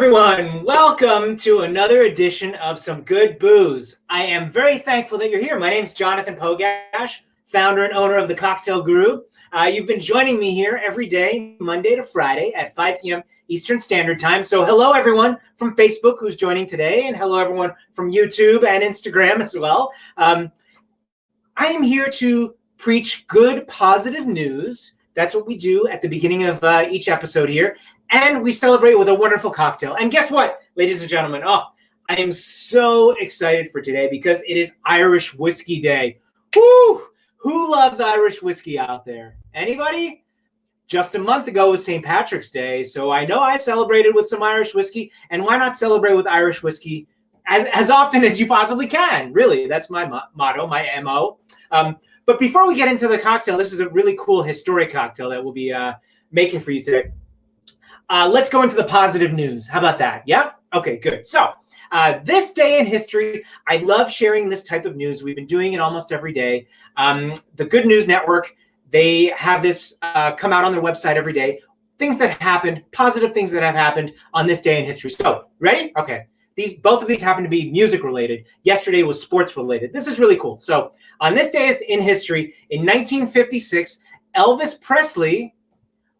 everyone. Welcome to another edition of Some Good Booze. I am very thankful that you're here. My name is Jonathan Pogash, founder and owner of the Cocktail Guru. You've been joining me here every day, Monday to Friday at 5 p.m. Eastern Standard Time. So hello, everyone from Facebook who's joining today, and hello, everyone from YouTube and Instagram as well. I am here to preach good, positive news. That's what we do at the beginning of each episode here. And we celebrate with a wonderful cocktail. And guess what, ladies and gentlemen? Oh, I am so excited for today because it is Irish Whiskey Day. Woo! Who loves Irish whiskey out there? Anybody? Just a month ago was St. Patrick's Day, so I know I celebrated with some Irish whiskey. And why not celebrate with Irish whiskey as often as you possibly can? Really, that's my motto, my MO. But before we get into the cocktail, this is a really cool historic cocktail that we'll be making for you today. Let's go into the positive news. How about that? Yeah? Okay, good. So this day in history, I love sharing this type of news. We've been doing it almost every day. The Good News Network, they have this come out on their website every day. Things that happened, positive things that have happened on this day in history. So, ready? Okay. Both of these happen to be music related. Yesterday was sports related. This is really cool. So on this day in history, in 1956, Elvis Presley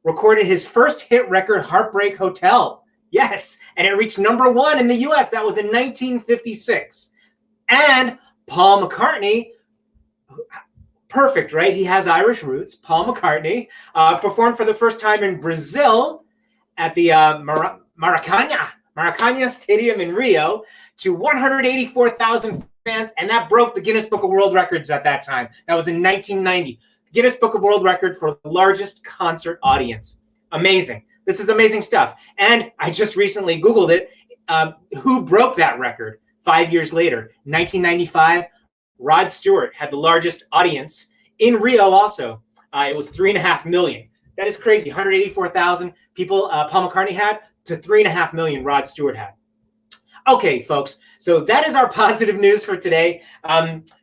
recorded his first hit record, Heartbreak Hotel. Yes, and it reached #1 in the US. That was in 1956. And Paul McCartney, perfect, right? He has Irish roots. Paul McCartney performed for the first time in Brazil at the Maracanã Stadium in Rio to 184,000 fans, and that broke the Guinness Book of World Records at that time. That was in 1990. Guinness Book of World Record for the largest concert audience. Amazing. This is amazing stuff. And I just recently Googled it. Who broke that record 5 years later? 1995, Rod Stewart had the largest audience in Rio also. It was 3.5 million. That is crazy. 184,000 people Paul McCartney had to 3.5 million Rod Stewart had. Okay, folks, so that is our positive news for today.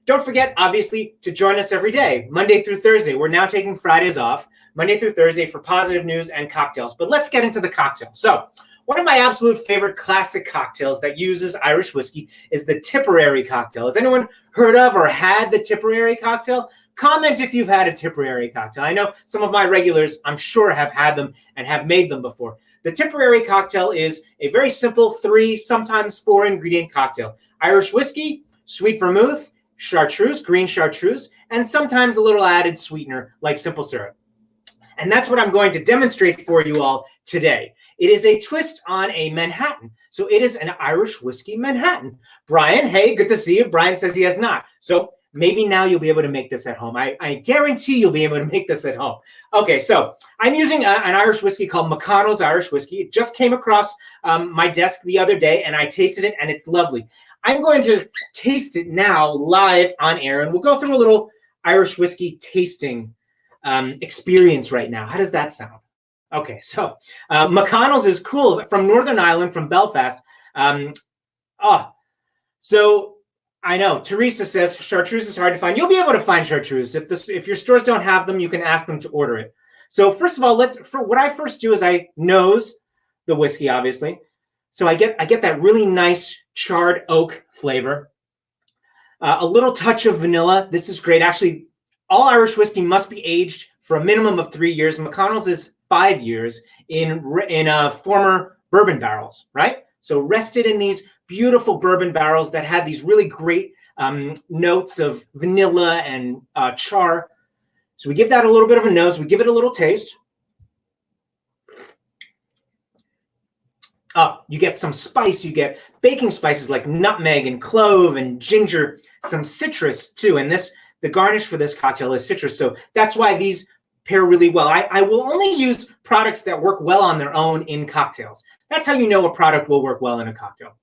Don't forget, obviously, to join us every day, Monday through Thursday. We're now taking Fridays off, Monday through Thursday, for positive news and cocktails. But let's get into the cocktail. So one of my absolute favorite classic cocktails that uses Irish whiskey is the Tipperary cocktail. Has anyone heard of or had the Tipperary cocktail? Comment if you've had a Tipperary cocktail. I know some of my regulars, I'm sure, have had them and have made them before. The Tipperary cocktail is a very simple 3, sometimes 4 ingredient cocktail. Irish whiskey, sweet vermouth, chartreuse, green chartreuse, and sometimes a little added sweetener like simple syrup. And that's what I'm going to demonstrate for you all today. It is a twist on a Manhattan. So it is an Irish whiskey Manhattan. Brian, hey, good to see you. Brian says he has not. So maybe now you'll be able to make this at home. I guarantee you'll be able to make this at home. Okay, so I'm using an Irish whiskey called McConnell's Irish Whiskey. It just came across my desk the other day, and I tasted it, and it's lovely. I'm going to taste it now live on air, and we'll go through a little Irish whiskey tasting experience right now. How does that sound? Okay, so McConnell's is cool, from Northern Ireland, from Belfast. So I know, Teresa says chartreuse is hard to find. You'll be able to find chartreuse. If your stores don't have them, you can ask them to order it. So first of all, what I first do is I nose the whiskey, obviously. So I get that really nice charred oak flavor. A little touch of vanilla. This is great. Actually, all Irish whiskey must be aged for a minimum of 3 years. McConnell's is 5 years in former bourbon barrels, right? So rested in these beautiful bourbon barrels that had these really great notes of vanilla and char. So we give that a little bit of a nose. We give it a little taste. You get some spice. You get baking spices like nutmeg and clove and ginger, some citrus too. And the garnish for this cocktail is citrus. So that's why these pair really well. I will only use products that work well on their own in cocktails. That's how you know a product will work well in a cocktail.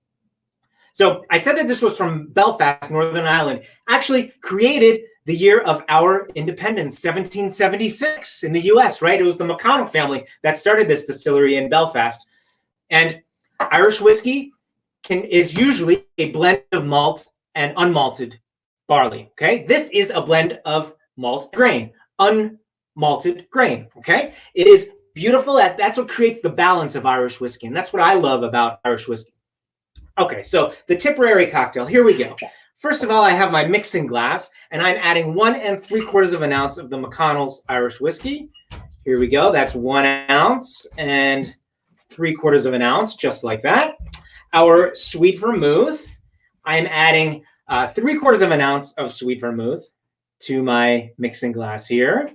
So I said that this was from Belfast, Northern Ireland, actually created the year of our independence, 1776 in the US, right? It was the McConnell family that started this distillery in Belfast. And Irish whiskey is usually a blend of malt and unmalted barley, okay? This is a blend of malt and grain, unmalted grain, okay? It is beautiful. That's what creates the balance of Irish whiskey. And that's what I love about Irish whiskey. Okay, so the Tipperary cocktail, here we go. First of all, I have my mixing glass, and I'm adding 1 3/4 of an ounce of the McConnell's Irish whiskey. Here we go. That's 1 ounce and 3/4 of an ounce, just like that. Our sweet vermouth, I'm adding 3/4 of an ounce of sweet vermouth to my mixing glass here.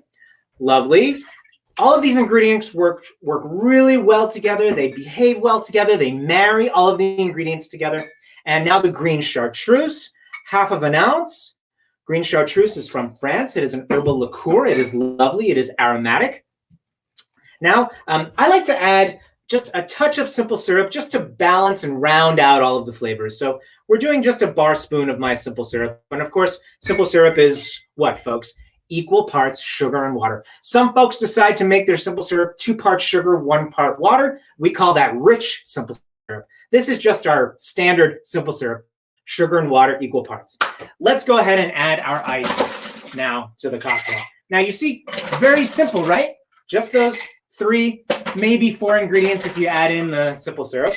Lovely. All of these ingredients work really well together. They behave well together. They marry all of the ingredients together. And now the green chartreuse, 1/2 an ounce. Green chartreuse is from France. It is an herbal liqueur. It is lovely. It is aromatic. Now, I like to add just a touch of simple syrup just to balance and round out all of the flavors. So we're doing just a bar spoon of my simple syrup. And of course, simple syrup is what, folks? Equal parts sugar and water. Some folks decide to make their simple syrup 2 parts sugar, 1 part water. We call that rich simple syrup. This is just our standard simple syrup, sugar and water, equal parts. Let's go ahead and add our ice now to the cocktail. Now you see, very simple, right? Just those 3, maybe 4 ingredients if you add in the simple syrup.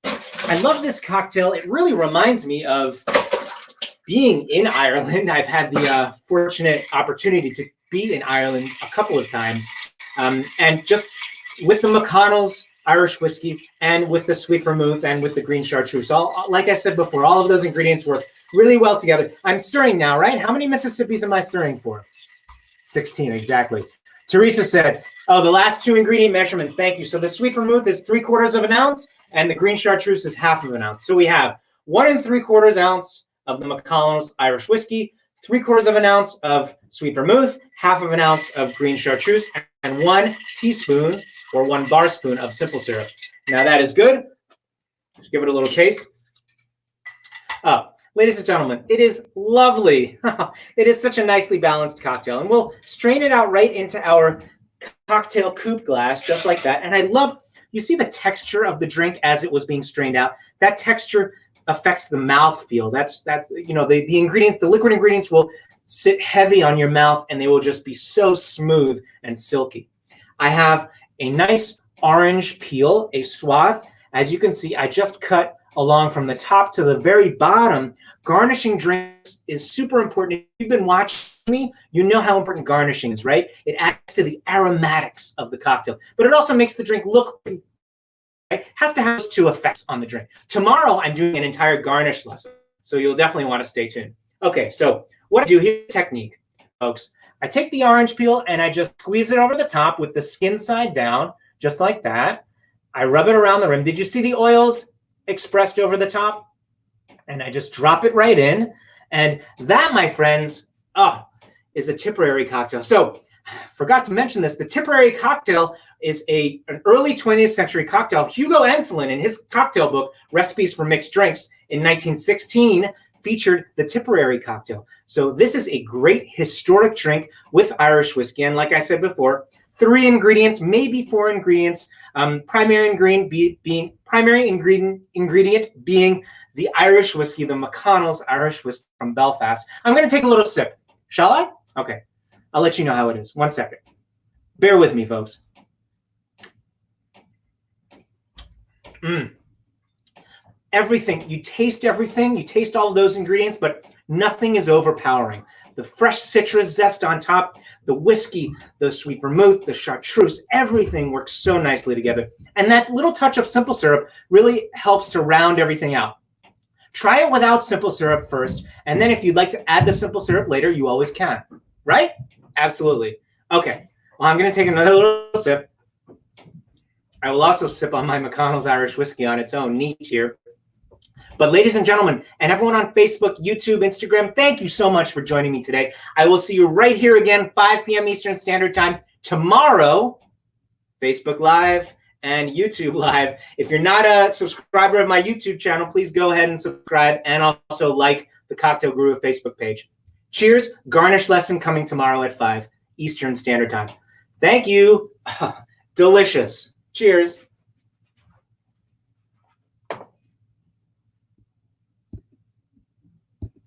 I love this cocktail. It really reminds me of being in Ireland. I've had the fortunate opportunity to be in Ireland a couple of times. And just with the McConnell's Irish whiskey and with the sweet vermouth and with the green chartreuse. Like I said before, all of those ingredients work really well together. I'm stirring now, right? How many Mississippis am I stirring for? 16, exactly. Teresa said, oh, the last 2 ingredient measurements. Thank you. So the sweet vermouth is 3/4 of an ounce and the green chartreuse is 1/2 an ounce. So we have 1 3/4 ounce of the McConnell's Irish whiskey, 3/4 of an ounce of sweet vermouth, 1/2 an ounce of green chartreuse, and 1 teaspoon or 1 bar spoon of simple syrup. Now that is good. Just give it a little taste. Oh, ladies and gentlemen, it is lovely. It is such a nicely balanced cocktail. And we'll strain it out right into our cocktail coupe glass, just like that. And I love, you see the texture of the drink as it was being strained out. That texture affects the mouthfeel. That's you know, the ingredients, the liquid ingredients will sit heavy on your mouth and they will just be so smooth and silky. I have a nice orange peel, a swath. As you can see, I just cut along from the top to the very bottom. Garnishing drinks is super important. If you've been watching me, you know how important garnishing is, right? It adds to the aromatics of the cocktail, but it also makes the drink look pretty. Right? Has to have those 2 effects on the drink. Tomorrow, I'm doing an entire garnish lesson, so you'll definitely want to stay tuned. Okay, so what I do here, technique, folks. I take the orange peel and I just squeeze it over the top with the skin side down, just like that. I rub it around the rim. Did you see the oils expressed over the top? And I just drop it right in. And that, my friends, is a Tipperary cocktail. So, forgot to mention this. The Tipperary cocktail is an early 20th century cocktail. Hugo Enslin, in his cocktail book, Recipes for Mixed Drinks, in 1916, featured the Tipperary cocktail. So this is a great historic drink with Irish whiskey. And like I said before, 3 ingredients, maybe 4 ingredients. Primary ingredient being the Irish whiskey, the McConnell's Irish whiskey from Belfast. I'm going to take a little sip. Shall I? Okay. I'll let you know how it is. 1 second. Bear with me, folks. Everything, you taste all of those ingredients, but nothing is overpowering. The fresh citrus zest on top, the whiskey, the sweet vermouth, the chartreuse, everything works so nicely together. And that little touch of simple syrup really helps to round everything out. Try it without simple syrup first, and then if you'd like to add the simple syrup later, you always can, right? Absolutely. Okay, well, I'm going to take another little sip. I will also sip on my McConnell's Irish whiskey on its own, neat here. But ladies and gentlemen, and everyone on Facebook, YouTube, Instagram, thank you so much for joining me today. I will see you right here again, 5 p.m. Eastern Standard Time tomorrow, Facebook Live and YouTube Live. If you're not a subscriber of my YouTube channel, please go ahead and subscribe and also like the Cocktail Guru Facebook page. Cheers. Garnish lesson coming tomorrow at 5 Eastern Standard Time. Thank you. Delicious. Cheers.